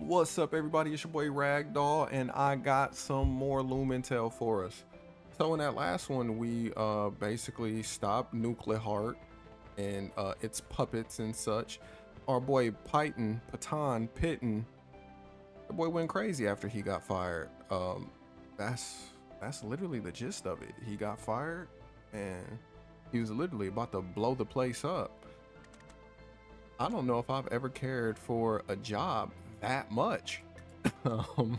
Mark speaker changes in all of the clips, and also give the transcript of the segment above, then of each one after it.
Speaker 1: What's up, everybody? It's your boy RagDoll, and I got some more LumenTale for us. So in that last one, we basically stopped Nuclear Heart and its puppets and such. Our boy Paradine the boy went crazy after he got fired. That's literally the gist of it. He got fired, and he was literally about to blow the place up. I don't know if I've ever cared for a job that much. um,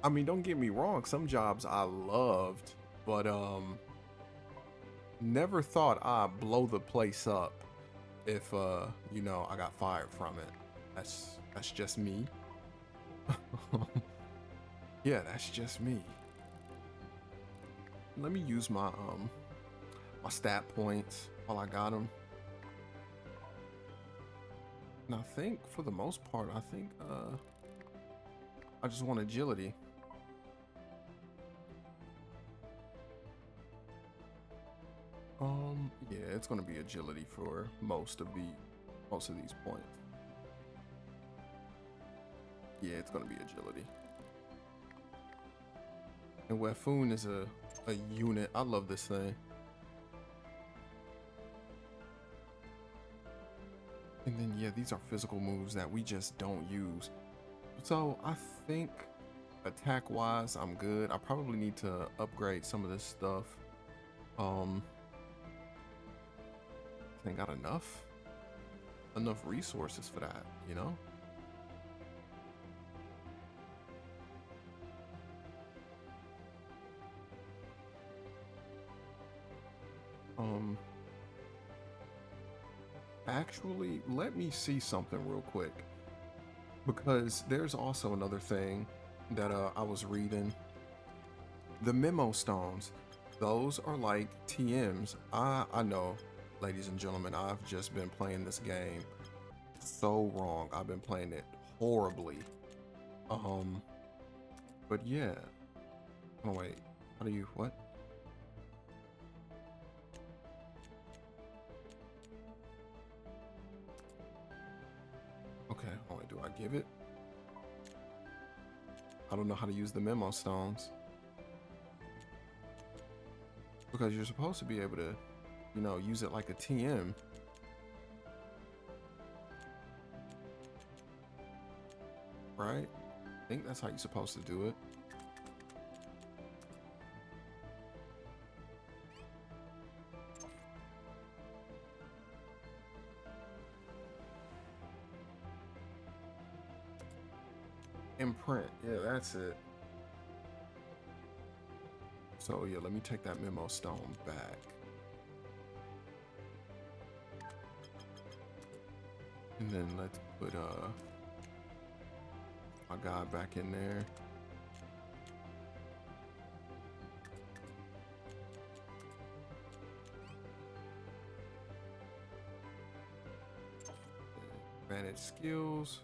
Speaker 1: I mean, don't get me wrong, some jobs I loved, but never thought I'd blow the place up if I got fired from it. That's just me. Yeah, that's just me. Let me use my stat points while I got them. And I think for the most part, I just want agility. Yeah, it's gonna be agility for most of these points. Yeah, it's gonna be agility. And Wefun is a unit. I love this thing. And then yeah, these are physical moves that we just don't use. So I think attack wise, I'm good. I probably need to upgrade some of this stuff. I ain't got enough resources for that, you know? Actually, let me see something real quick, because there's also another thing that I was reading. The memo stones, those are like TMs. I know, ladies and gentlemen, I've just been playing this game so wrong. I've been playing it horribly. But yeah. Oh wait, how do you what? Okay, oh wait, do I give it? I don't know how to use the memo stones. Because you're supposed to be able to, use it like a TM. Right? I think that's how you're supposed to do it. Imprint, yeah, that's it. So yeah, let me take that memo stone back. And then let's put my guy back in there. Manage skills.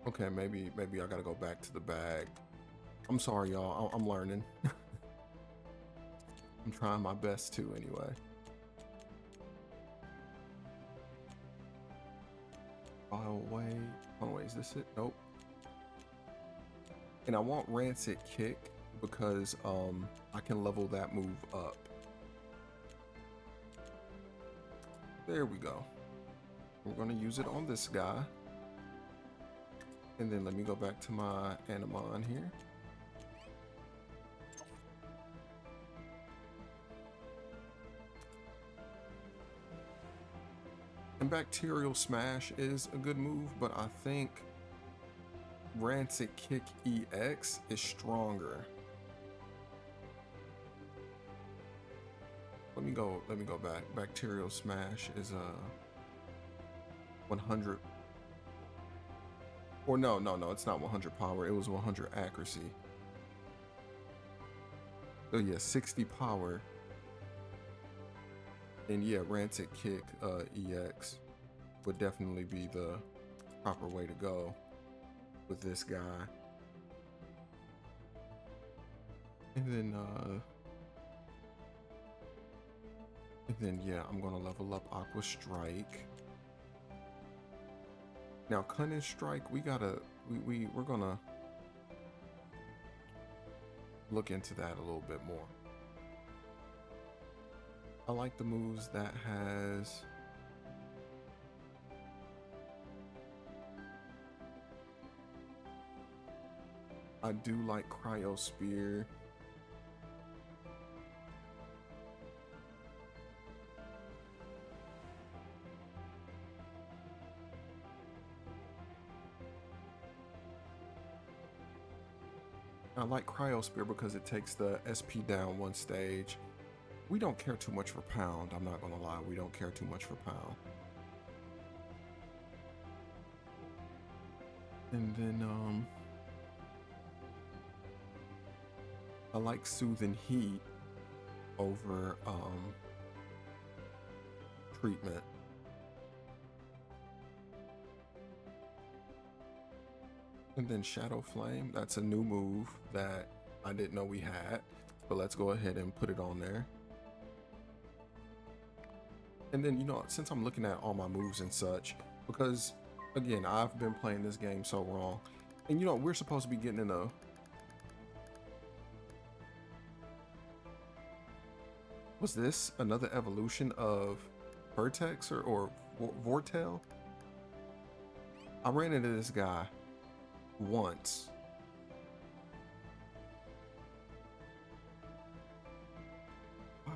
Speaker 1: Okay, maybe I gotta go back to the bag. I'm sorry, y'all. I'm learning. I'm trying my best to, anyway. File away. Oh wait, is this it? Nope. And I want Rancid Kick because I can level that move up. There we go. We're gonna use it on this guy. And then let me go back to my Animon here. And Bacterial Smash is a good move, but I think Rancid Kick EX is stronger. Let me go back. Bacterial Smash is 100. Or no, it's not 100 power. It was 100 accuracy. So yeah, 60 power. And yeah, Rancid Kick EX would definitely be the proper way to go with this guy. And then yeah, I'm gonna level up Aqua Strike. Now, Cunning Strike, we're gonna look into that a little bit more. I like the moves that has I do like Cryo Spear. I like Cryo Spear because it takes the SP down one stage. We don't care too much for Pound, I'm not gonna lie, we don't care too much for Pound. And then I like Soothing Heat over Treatment. And then Shadow Flame, that's a new move that I didn't know we had, but let's go ahead and put it on there. And then, you know, since I'm looking at all my moves and such, because again, I've been playing this game so wrong, and you know, we're supposed to be getting in a was this another evolution of Vertex or Vortel? I ran into this guy once. Wow.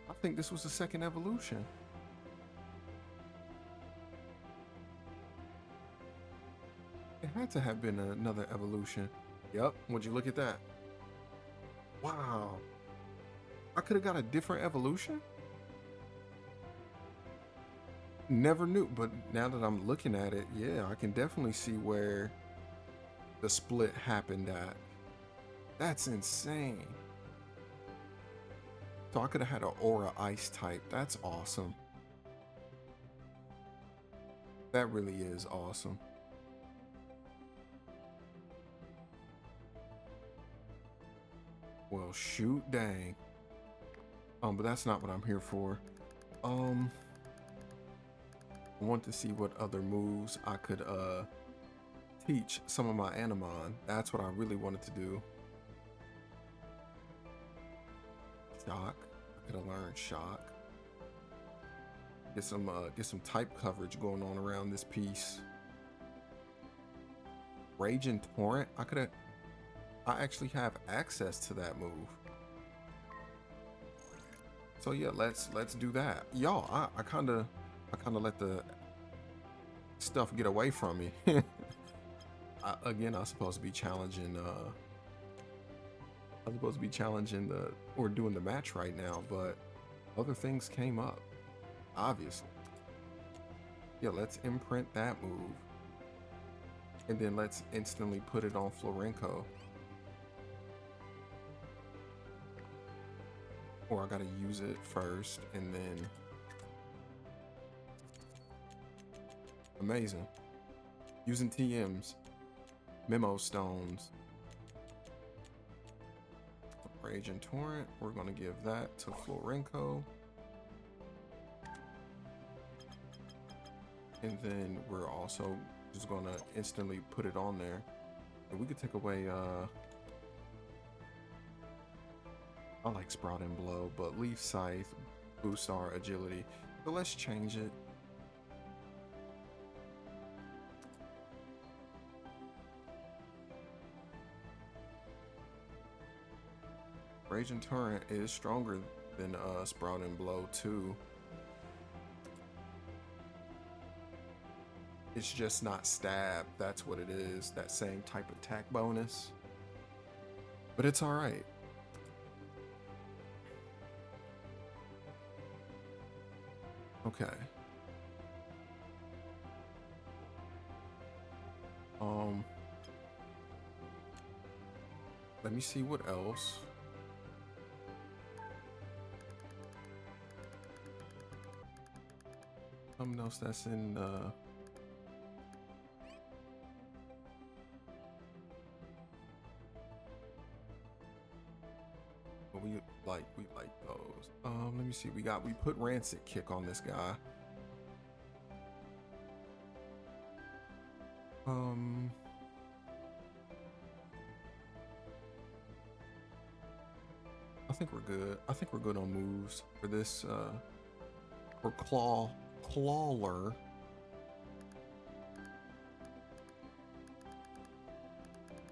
Speaker 1: I think this was the second evolution. It had to have been another evolution. Yep, would you look at that? Wow. I could have got a different evolution? Never knew, but now that I'm looking at it, yeah, I can definitely see where the split happened at. That's insane. So I could have had an Aura Ice type. That's awesome. That really is awesome. Well, shoot, dang. But that's not what I'm here for. I want to see what other moves I could teach some of my Animon. That's what I really wanted to do. Shock. I could have learned Shock. Get some type coverage going on around this piece. Raging Torrent. I actually have access to that move. So yeah, let's do that. Y'all, I kinda let the stuff get away from me. Again, I was supposed to be challenging or doing the match right now, but other things came up, obviously. Yeah, let's imprint that move. And then let's instantly put it on Florenco. Or I gotta use it first and then... Amazing. Using TMs. Memo Stones. Rage and Torrent. We're gonna give that to Florenco. And then we're also just gonna instantly put it on there. And we could take away I like Sprouting Blow, but Leaf Scythe boosts our agility. So let's change it. Raging Torrent is stronger than Sprouting Blow too. It's just not stab, that's what it is, that same type of attack bonus. But it's alright. Okay. Let me see what else. Something else that's in we like those. Let me see. We put Rancid Kick on this guy. Um, I think we're good. I think we're good on moves for this. For Clawler.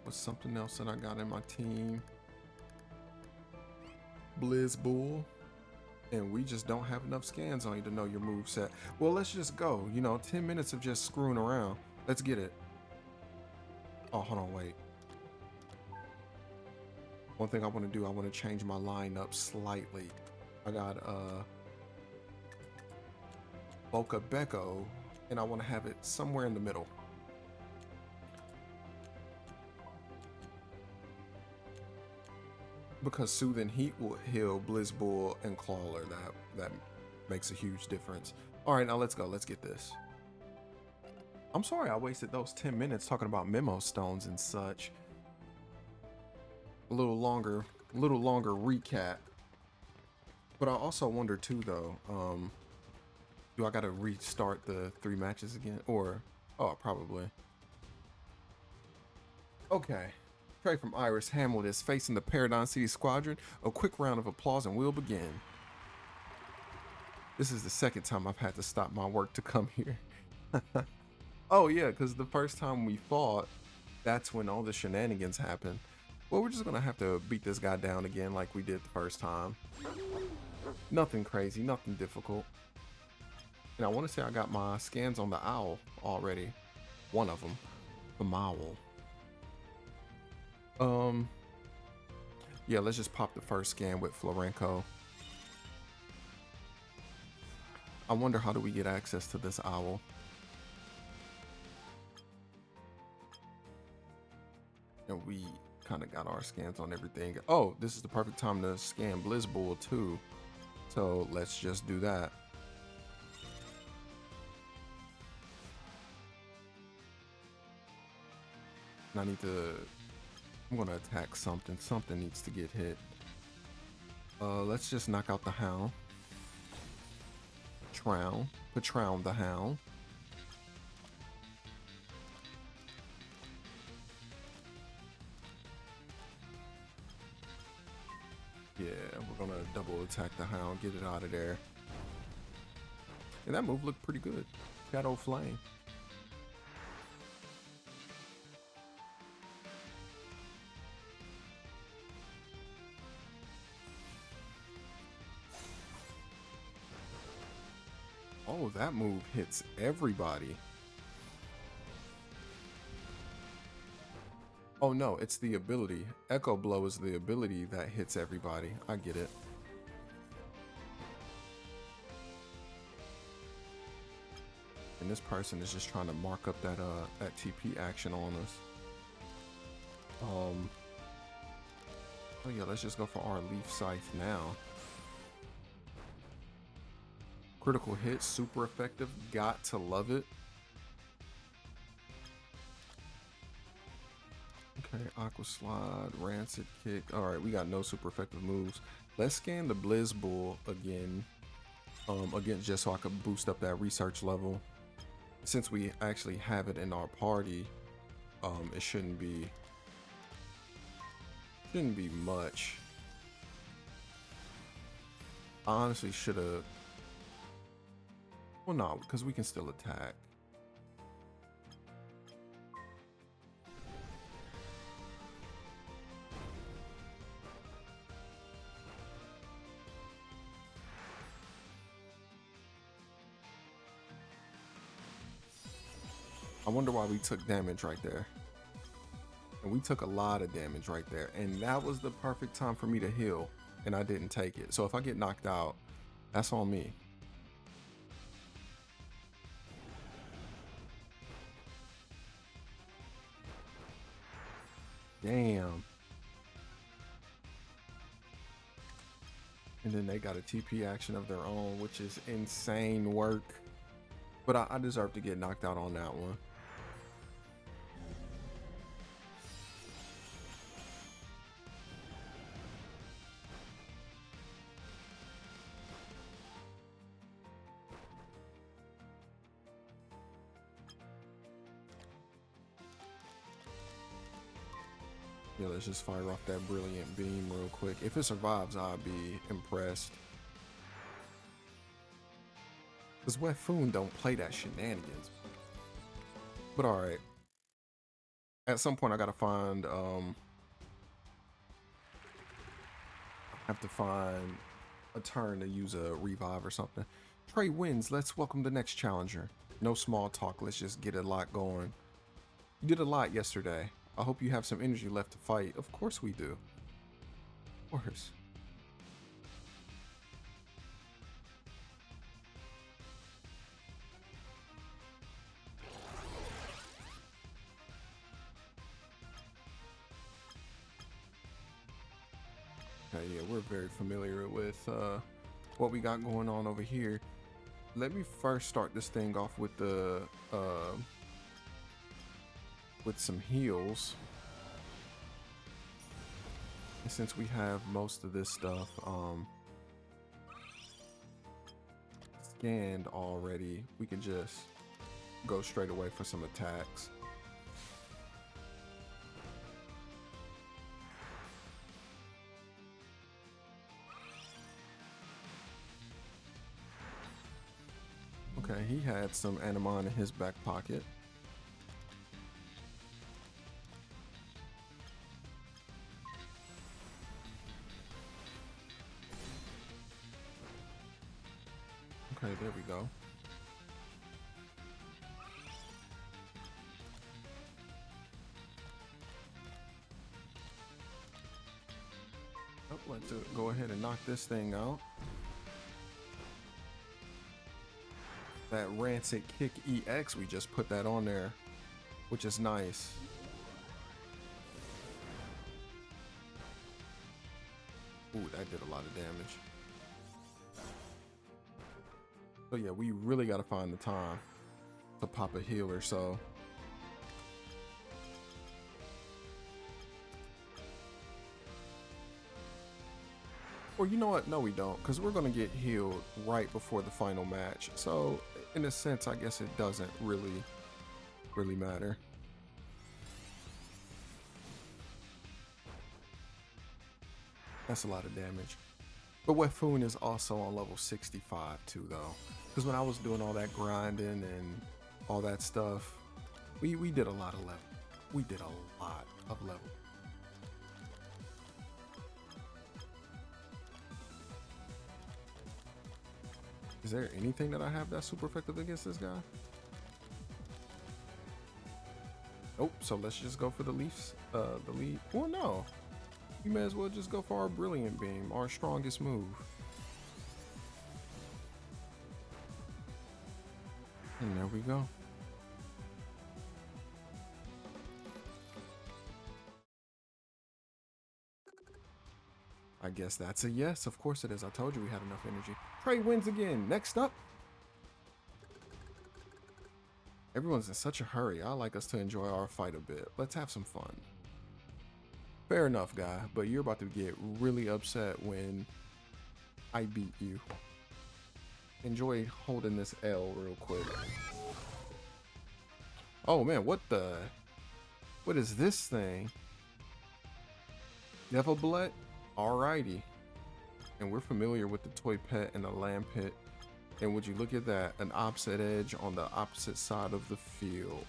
Speaker 1: What's something else that I got in my team? Blizzbull. And we just don't have enough scans on you to know your move set. Well, let's just go. You know, 10 minutes of just screwing around. Let's get it. Oh, hold on, wait. One thing I want to do, I want to change my lineup slightly. I got Boca Becco, and I want to have it somewhere in the middle. Because Soothing Heat will heal Blizzbull and Clawler. That makes a huge difference. All right, now let's go. Let's get this. I'm sorry I wasted those 10 minutes talking about memo stones and such. A little longer recap. But I also wonder too, though, do I gotta restart the 3 matches again? Or, oh, probably. Okay. Trey from Iris Hamlet is facing the Paradine Squadron. A quick round of applause and we'll begin. This is the second time I've had to stop my work to come here. Oh yeah, because the first time we fought, that's when all the shenanigans happened. Well, we're just gonna have to beat this guy down again like we did the first time. Nothing crazy, nothing difficult. And I want to say I got my scans on the owl already. One of them, the owl. Yeah, let's just pop the first scan with Florenco. I wonder, how do we get access to this owl? And we kind of got our scans on everything. Oh, this is the perfect time to scan Blizzbull too. So let's just do that. And I need to, I'm gonna attack something. Something needs to get hit. Let's just knock out the Hound. Patron the Hound. Yeah, we're gonna double attack the Hound, get it out of there. And that move looked pretty good. Shadow Flame. Oh, that move hits everybody. Oh no, it's the ability. Echo Blow is the ability that hits everybody. I get it. And this person is just trying to mark up that that TP action on us. Oh yeah, let's just go for our Leaf Scythe now. Critical hit, super effective. Got to love it. Okay, Aqua Slide, Rancid Kick. All right, we got no super effective moves. Let's scan the Blizzbull again. Again, just so I could boost up that research level. Since we actually have it in our party, it shouldn't be much. I honestly should have. Well, no, because we can still attack. I wonder why we took damage right there. And we took a lot of damage right there. And that was the perfect time for me to heal. And I didn't take it. So if I get knocked out, that's on me. Damn. And then they got a TP action of their own, which is insane work. But I deserve to get knocked out on that one. Yeah, let's just fire off that brilliant beam real quick. If it survives, I'll be impressed. Because Wetfoon don't play that shenanigans. But alright. At some point I gotta find have to find a turn to use a revive or something. Trey wins. Let's welcome the next challenger. No small talk. Let's just get a lot going. You did a lot yesterday. I hope you have some energy left to fight. Of course we do. Of course. Okay, yeah, we're very familiar with what we got going on over here. Let me first start this thing off with the with some heals. And since we have most of this stuff scanned already, we can just go straight away for some attacks. Okay, he had some Animon in his back pocket. Okay, there we go. Oh, let's go ahead and knock this thing out. That Rancid Kick EX, we just put that on there, which is nice. Ooh, that did a lot of damage. So yeah, we really got to find the time to pop a healer, so. Or you know what? No, we don't, because we're going to get healed right before the final match. So in a sense, I guess it doesn't really matter. That's a lot of damage. But Wetfoon is also on level 65 too, though. Because when I was doing all that grinding and all that stuff, we did a lot of level. We did a lot of level. Is there anything that I have that's super effective against this guy? Nope, so let's just go for the leaves, the lead. Well, no. You may as well just go for our brilliant beam, our strongest move. And there we go. I guess that's a yes. Of course it is. I told you we had enough energy. Trey wins again. Next up. Everyone's in such a hurry. I like us to enjoy our fight a bit. Let's have some fun. Fair enough, guy, but you're about to get really upset when I beat you. Enjoy holding this L real quick. Oh man, what is this thing? Devil Bullet? Alrighty. And we're familiar with the toy pet and the lamb pit. And would you look at that, an opposite edge on the opposite side of the field.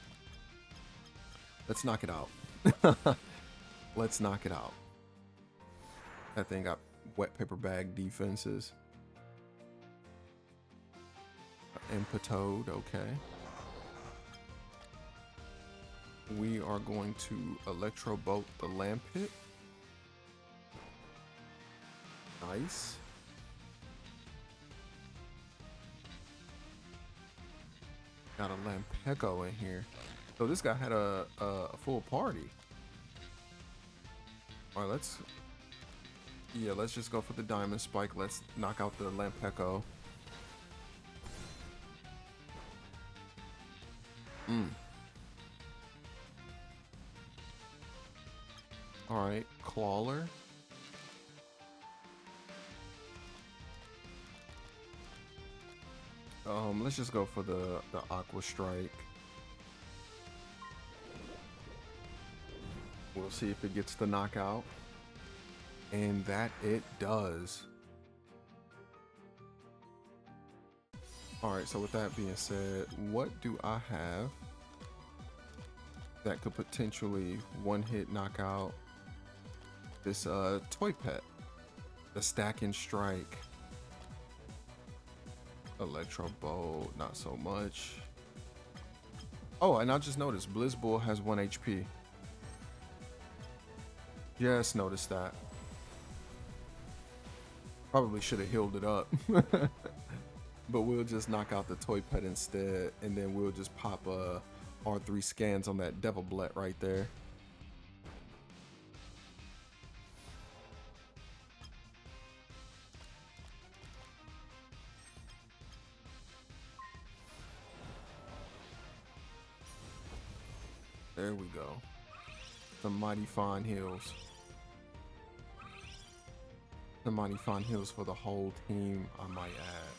Speaker 1: Let's knock it out. Let's knock it out. That thing got wet paper bag defenses. Impetoad, okay. We are going to electro bolt the lamp pit. Nice. Got a Lampeco in here. So this guy had a full party. All right, let's just go for the diamond spike. Let's knock out the Lampeco. All right, Clawler. Let's just go for the Aqua Strike. We'll see if it gets the knockout. And that it does. Alright, so with that being said, what do I have that could potentially one-hit knock out this toy pet? The Stack and Strike. Electro Bolt, not so much. Oh, and I just noticed Blizzbull has 1 HP. Just noticed that. Probably should have healed it up. But we'll just knock out the toy pet instead, and then we'll just pop R3 scans on that Devil Blet right there. There we go. Some mighty fine heals. Some mighty fine heals for the whole team, I might add.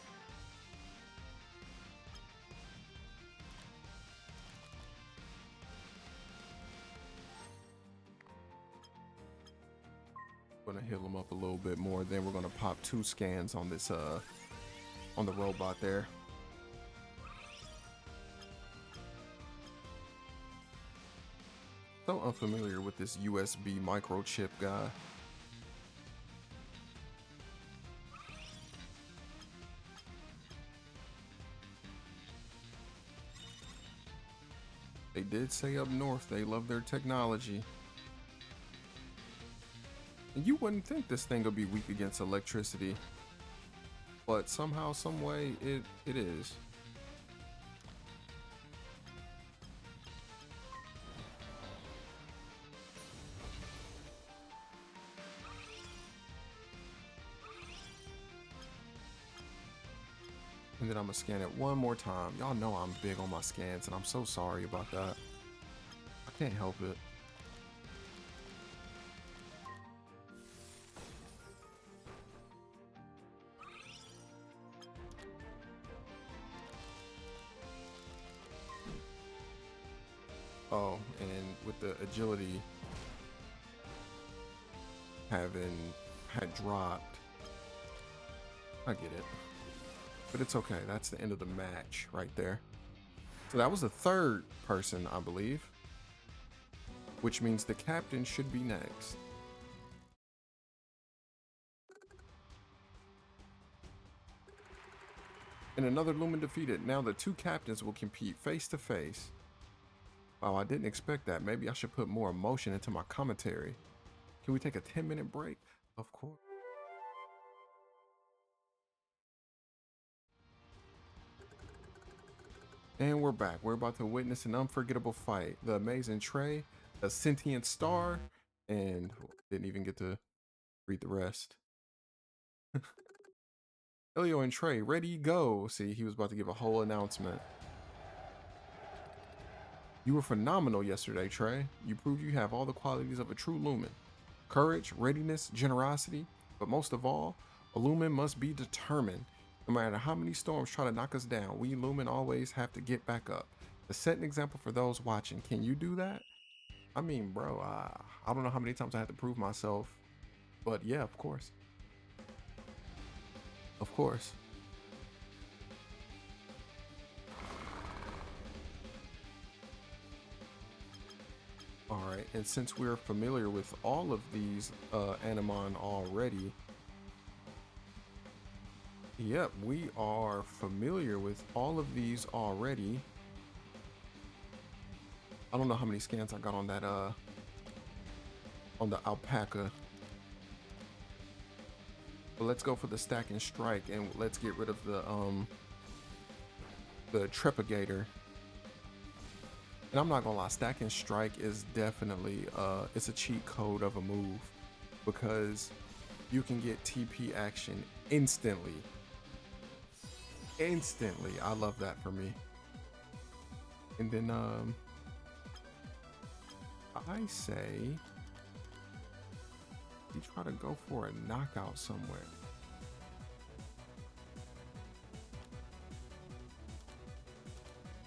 Speaker 1: Gonna heal him up a little bit more. Then we're gonna pop 2 scans on this on the robot there. So unfamiliar with this USB microchip guy. They did say up north they love their technology. And you wouldn't think this thing would be weak against electricity, but somehow, some way, it is. And then I'm gonna scan it one more time. Y'all know I'm big on my scans, and I'm so sorry about that. I can't help it. Oh, and with the agility had dropped, I get it. But it's okay, that's the end of the match right there. So that was the 3rd person, I believe. Which means the captain should be next. And another Lumen defeated. Now the 2 captains will compete face to face. Wow, I didn't expect that. Maybe I should put more emotion into my commentary. Can we take a 10-minute break? Of course. And we're back. We're about to witness an unforgettable fight. The amazing Trey, a sentient star, and didn't even get to read the rest. Elio and Trey, ready, go. See, he was about to give a whole announcement. You were phenomenal yesterday, Trey. You proved you have all the qualities of a true Lumen. Courage, readiness, generosity, but most of all, a Lumen must be determined. No matter how many storms try to knock us down, we Lumen always have to get back up. To set an example for those watching, can you do that? I mean, bro, I don't know how many times I had to prove myself, but yeah, of course. Of course. Alright, and since we're familiar with all of these Animon already, yep, we are familiar with all of these already. I don't know how many scans I got on that on the alpaca. But let's go for the Stack and Strike, and let's get rid of the Trepigator. And I'm not gonna lie, Stack and Strike is definitely it's a cheat code of a move, because you can get TP action instantly. I love that for me. And then I say you try to go for a knockout somewhere.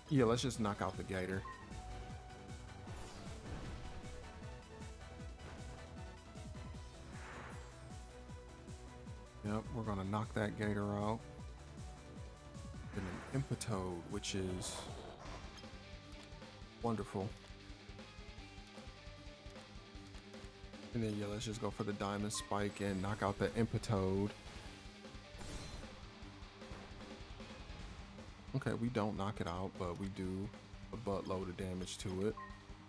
Speaker 1: Yeah, let's just knock out the Gator. Yep, we're gonna knock that gator out. And an Impetoad, which is wonderful. And then yeah, let's just go for the diamond spike and knock out the Impetoad. Okay, we don't knock it out, but we do a buttload of damage to it.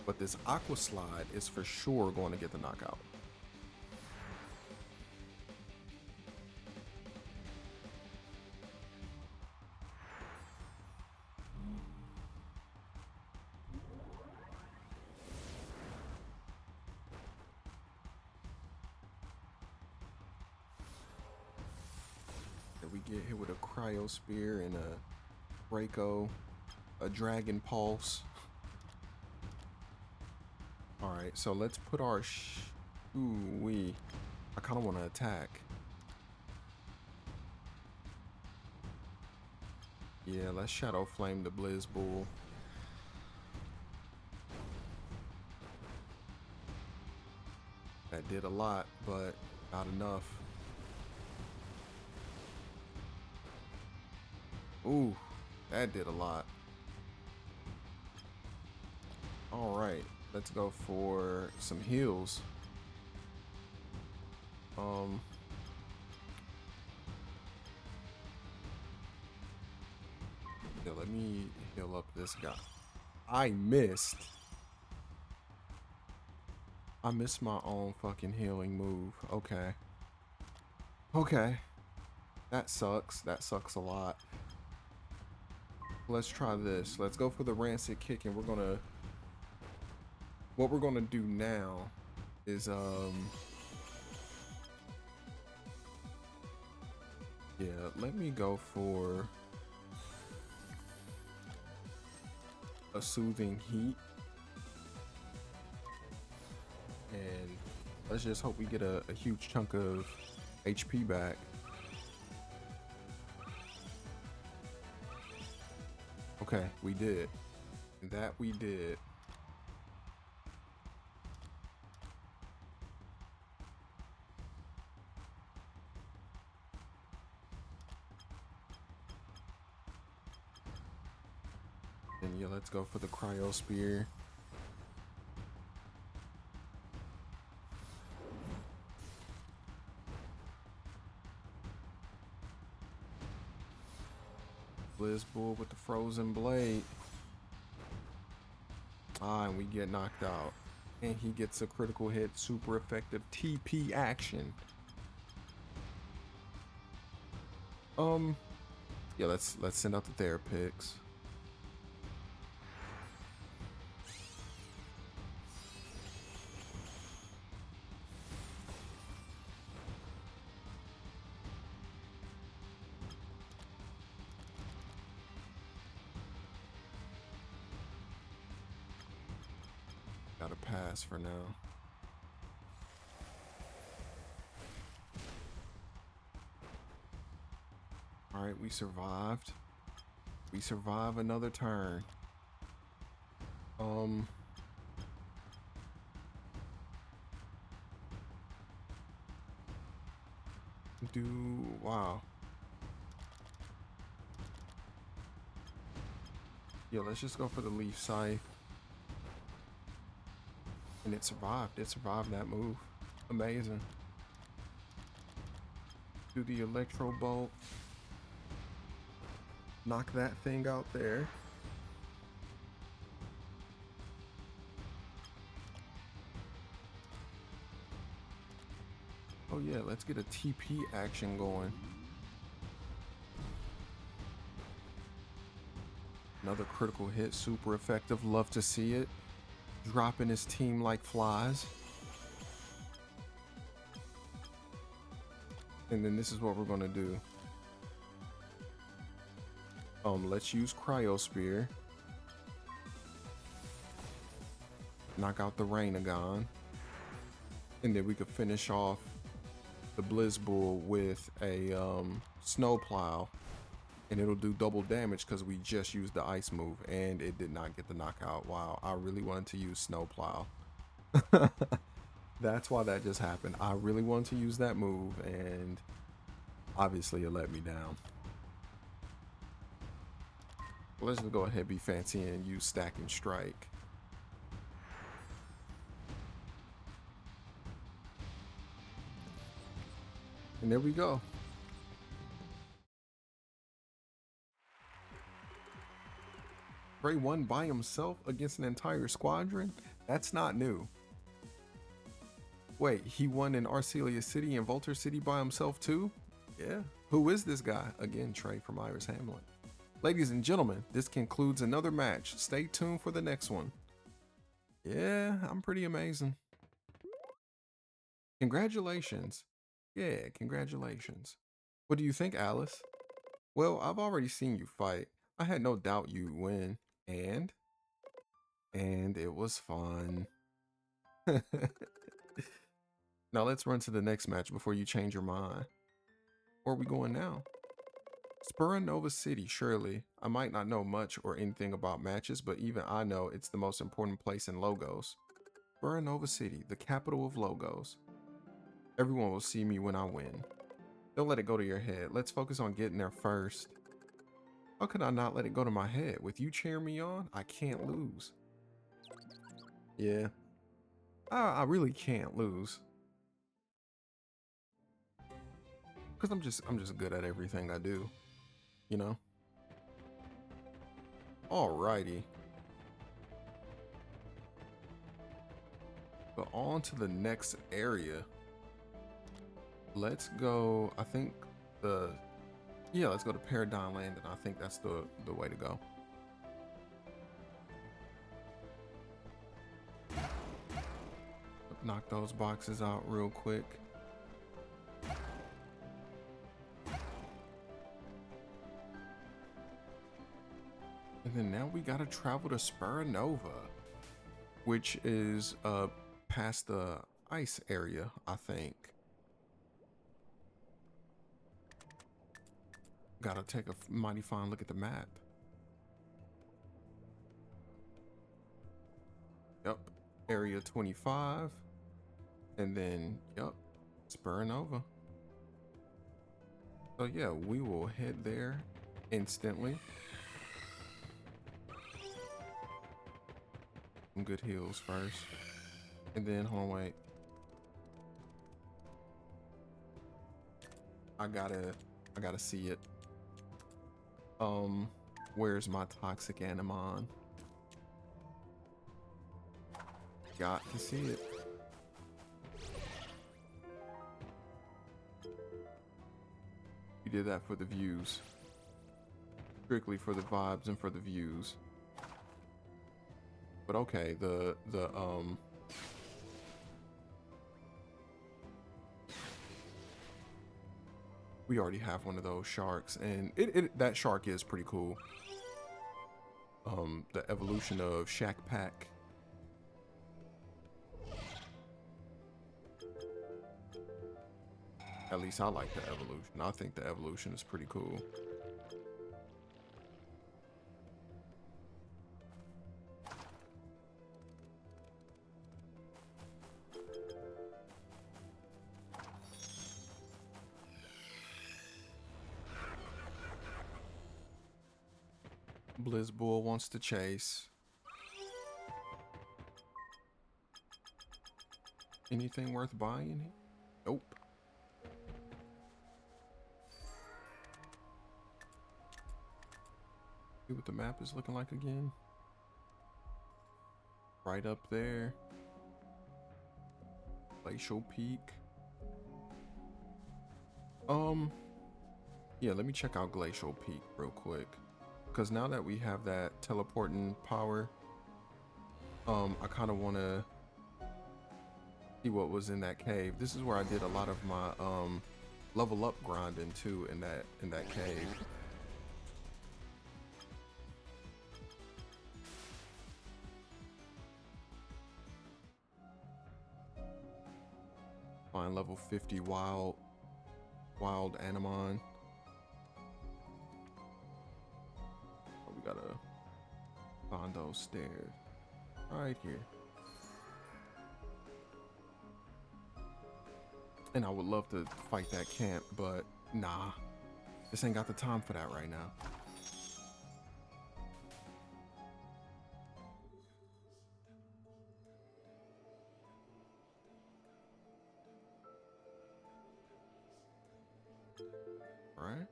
Speaker 1: But this Aqua Slide is for sure going to get the knockout. And we get hit with a Cryo Spear and a Draco, a Dragon Pulse. Alright, so let's put our ooh-wee. I kind of want to attack. Yeah, let's Shadow Flame the Blizzbull. That did a lot, but not enough. Ooh, that did a lot. Alright, let's go for some heals. Yeah, let me heal up this guy. I missed my own fucking healing move. Okay. Okay. That sucks. That sucks a lot. Let's try this. Let's go for the Rancid Kick, and what we're gonna do now is yeah, let me go for a Soothing Heat. And let's just hope we get a huge chunk of HP back. Okay, we did. That we did. And yeah, let's go for the Cryo Spear. Blizzbull with the Frozen Blade. Ah, and we get knocked out. And he gets a critical hit, super effective TP action. Yeah, let's send out the Therapics. Gotta pass for now. Alright, we survived. We survive another turn. Wow. Yeah, let's just go for the Leaf Scythe. And it survived. It survived that move. Amazing. Do the Electro Bolt. Knock that thing out there. Oh yeah, let's get a TP action going. Another critical hit, super effective. Love to see it. Dropping his team like flies. And then this is what we're gonna do. Let's use Cryo Spear. Knock out the Rainagon. And then we could finish off the Blizzbull with a Snowplow. And it'll do double damage because we just used the ice move and it did not get the knockout. Wow, I really wanted to use Snowplow. That's why that just happened. I really wanted to use that move and Obviously, it let me down. Let's just go ahead and be fancy and use Stack and Strike. And there we go. Trey won by himself against an entire squadron? That's not new. Wait, he won in Arcelia City and Volter City by himself too? Yeah. Who is this guy? Again, Trey from Iris Hamlet. Ladies and gentlemen, this concludes another match. Stay tuned for the next one. Yeah, I'm pretty amazing. Congratulations. Yeah, congratulations. What do you think, Alice? Well, I've already seen you fight. I had no doubt you'd win. And it was fun. Now let's run to the next match before you change your mind. Where are we going now? Nova City, surely. I might not know much or anything about matches, but even I know it's the most important place in Logos. Nova City, the capital of Logos. Everyone will see me when I win. Don't let it go to your head. Let's focus on getting there first. How could I not let it go to my head? With you cheering me on, I can't lose. Yeah. I really can't lose. Because I'm just good at everything I do. You know? Alrighty. But on to the next area. Let's go, I think let's go to Paradine Land, and I think that's the way to go. Knock those boxes out real quick. And then now we gotta travel to Nova, which is past the ice area, I think. Gotta take a mighty fine look at the map. Yep, area 25. And then, yep, Nova. So yeah, we will head there instantly. Some good heals first. And then, hold on, wait. I gotta see it. Where's my toxic Animon? Got to see it. You did that for the views. Strictly for the vibes and for the views. But okay, we already have one of those sharks, and that shark is pretty cool. The evolution of Shack Pack. At least I like the evolution. I think the evolution is pretty cool. Blizzbull wants to chase. Anything worth buying? Nope. See what the map is looking like again. Right up there. Glacial Peak. Yeah, let me check out Glacial Peak real quick. Because now that we have that teleporting power, I kind of want to see what was in that cave. This is where I did a lot of my level up grinding too, in that cave. Find level 50 wild Animon. Oh, we gotta find those stairs right here. And I would love to fight that camp, but Nah, this ain't got the time for that right now. Right?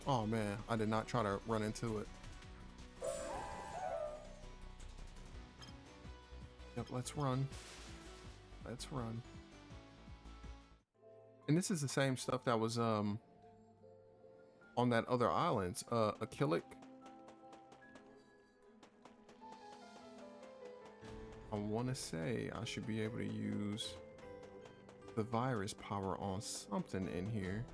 Speaker 1: Oh man, I did not try to run into it. Yep, let's run. Let's run. And this is the same stuff that was on that other island, Achillic. I want to say I should be able to use the virus power on something in here.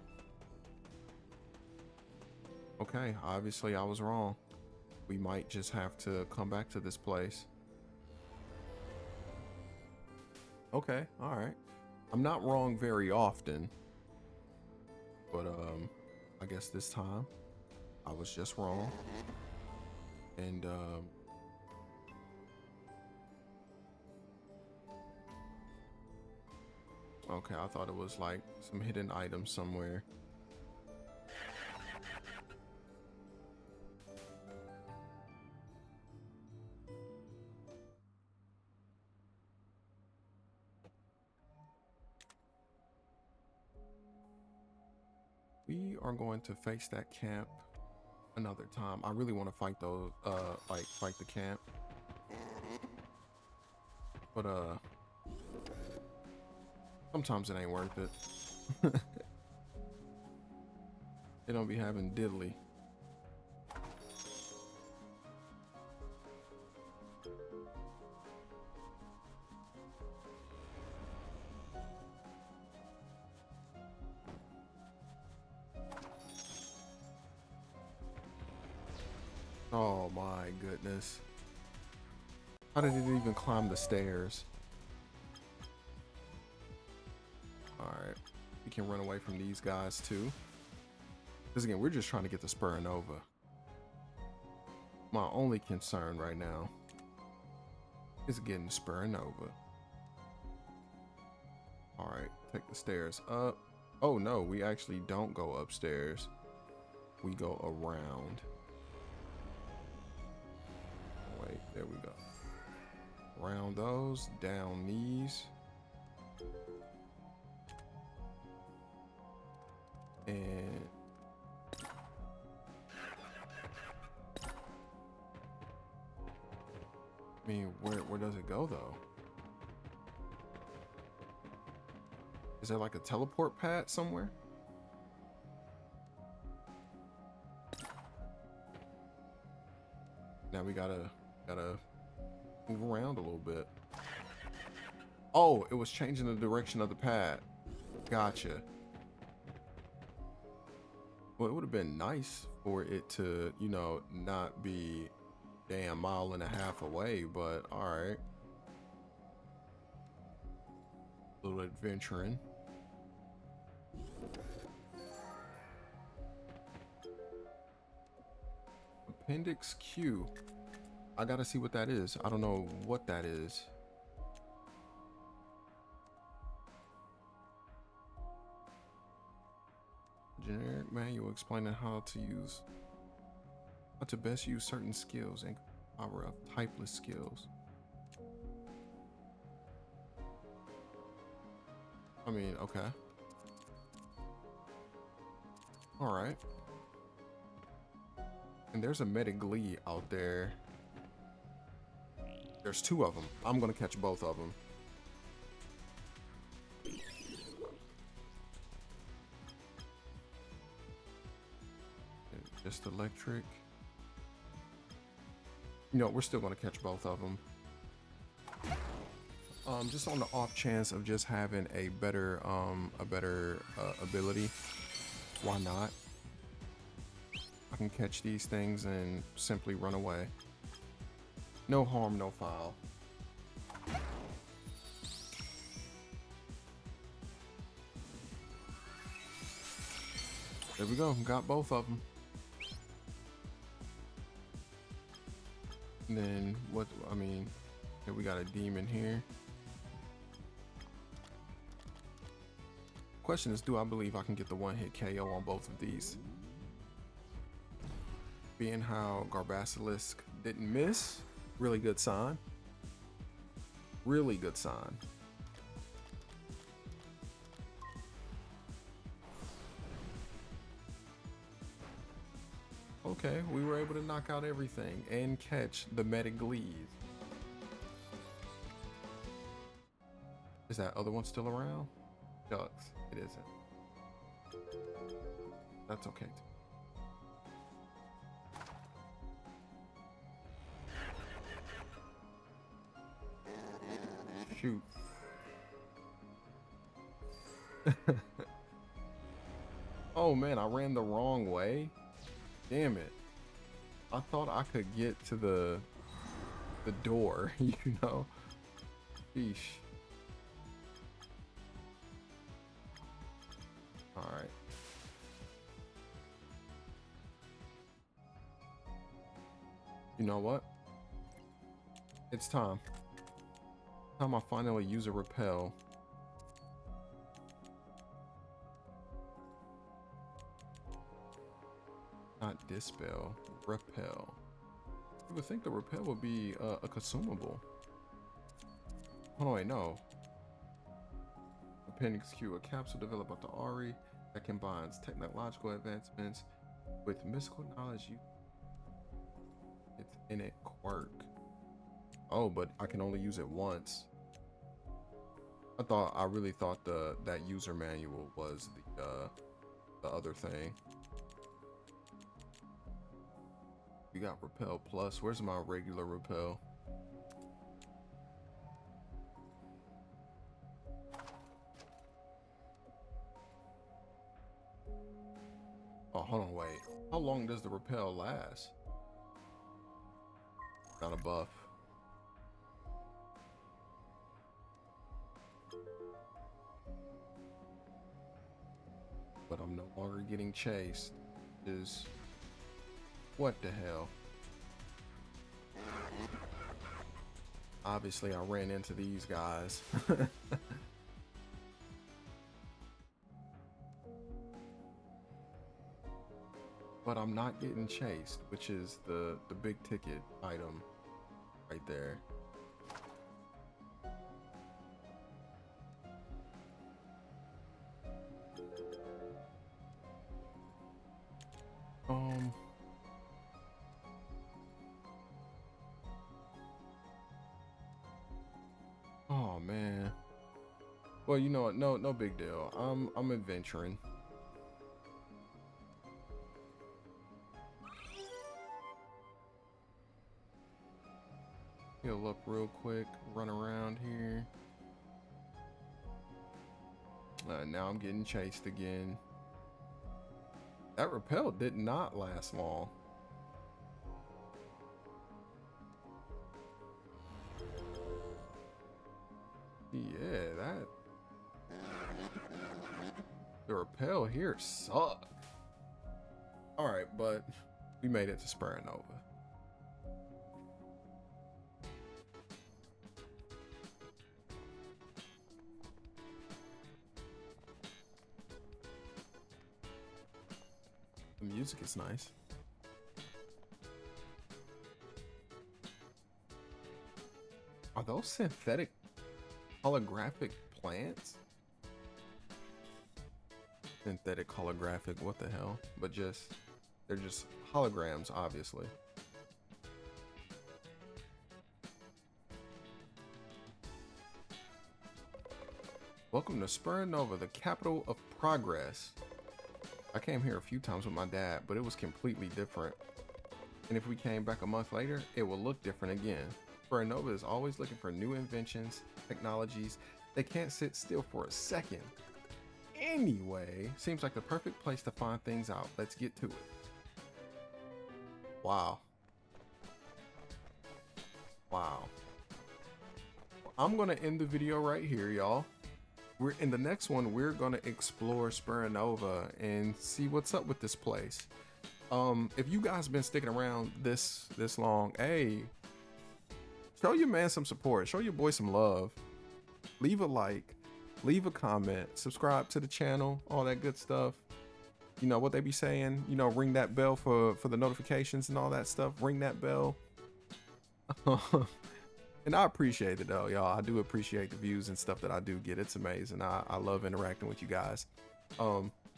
Speaker 1: Okay, obviously I was wrong. We might just have to come back to this place. Okay, all right. I'm not wrong very often, but I guess this time I was just wrong. And okay, I thought it was like some hidden item somewhere. We are going to face that camp another time. I really want to fight those, like fight the camp. But sometimes it ain't worth it. They don't be having diddly. Oh my goodness. How did it even climb the stairs? Alright. We can run away from these guys too. Because again, we're just trying to get the Spur Nova. My only concern right now is getting the Spur Nova. Alright, take the stairs up. Oh no, we actually don't go upstairs. We go around. Wait, there we go. Around those, down these. And I mean, where does it go though? Is there like a teleport pad somewhere? Now we gotta move around a little bit. Oh, it was changing the direction of the pad. Gotcha. Well, it would have been nice for it to, you know, not be damn mile and a half away, but all right. A little adventuring. Appendix Q. I gotta see what that is. I don't know what that is. Generic manual explaining how to best use certain skills and power up typeless skills. I mean, okay. All right. And there's a Metaglee out there. There's two of them. I'm gonna catch both of them. Just electric. You know, we're still gonna catch both of them. Just on the off chance of just having a better ability. Why not? I can catch these things and simply run away. No harm, no foul. There we go, got both of them. And then what, I mean, okay, we got a demon here. Question is, do I believe I can get the one-hit KO on both of these? Being how Garbasilisk didn't miss, really good sign. Really good sign. Okay, we were able to knock out everything and catch the Metagleve. Is that other one still around? Shucks, it isn't. That's okay. Shoot. Oh man, I ran the wrong way. Damn it. I thought I could get to the door, you know? Sheesh. Alright. You know what? It's time. Time I finally use a repel. Not dispel, repel. You would think the repel would be a consumable. Oh wait, no. Appendix Q, a capsule developed by the Ari that combines technological advancements with mystical knowledge. It's in it quirk. Oh, but I can only use it once. I really thought that user manual was the other thing. We got repel plus. Where's my regular repel? Oh, hold on, wait. How long does the repel last? Not a buff. But I'm no longer getting chased. What the hell? Obviously, I ran into these guys. But I'm not getting chased, which is the big ticket item right there. Oh man. Well, you know what? No big deal. I'm adventuring. Heal up real quick, run around here. Now I'm getting chased again. That repel did not last long. Yeah, the repel here sucked. All right, but we made it to Supernova. The music is nice. Are those synthetic holographic plants? Synthetic holographic, what the hell? But they're just holograms, obviously. Welcome to Supernova, the capital of progress. I came here a few times with my dad, but it was completely different. And if we came back a month later, it will look different again. Supernova is always looking for new inventions, technologies. They can't sit still for a second. Anyway, seems like the perfect place to find things out. Let's get to it. Wow. Wow. I'm gonna end the video right here, y'all. We're in the next one, we're gonna explore Supernova and see what's up with this place. If you guys been sticking around this long, hey, show your man some support, show your boy some love, leave a like, leave a comment, subscribe to the channel, all that good stuff. You know what they be saying, you know, ring that bell for the notifications and all that stuff. Ring that bell. And I appreciate it though, y'all. I do appreciate the views and stuff that I do get. It's amazing. I love interacting with you guys.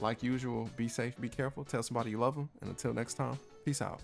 Speaker 1: Like usual, be safe, be careful, tell somebody you love them, and until next time, peace out.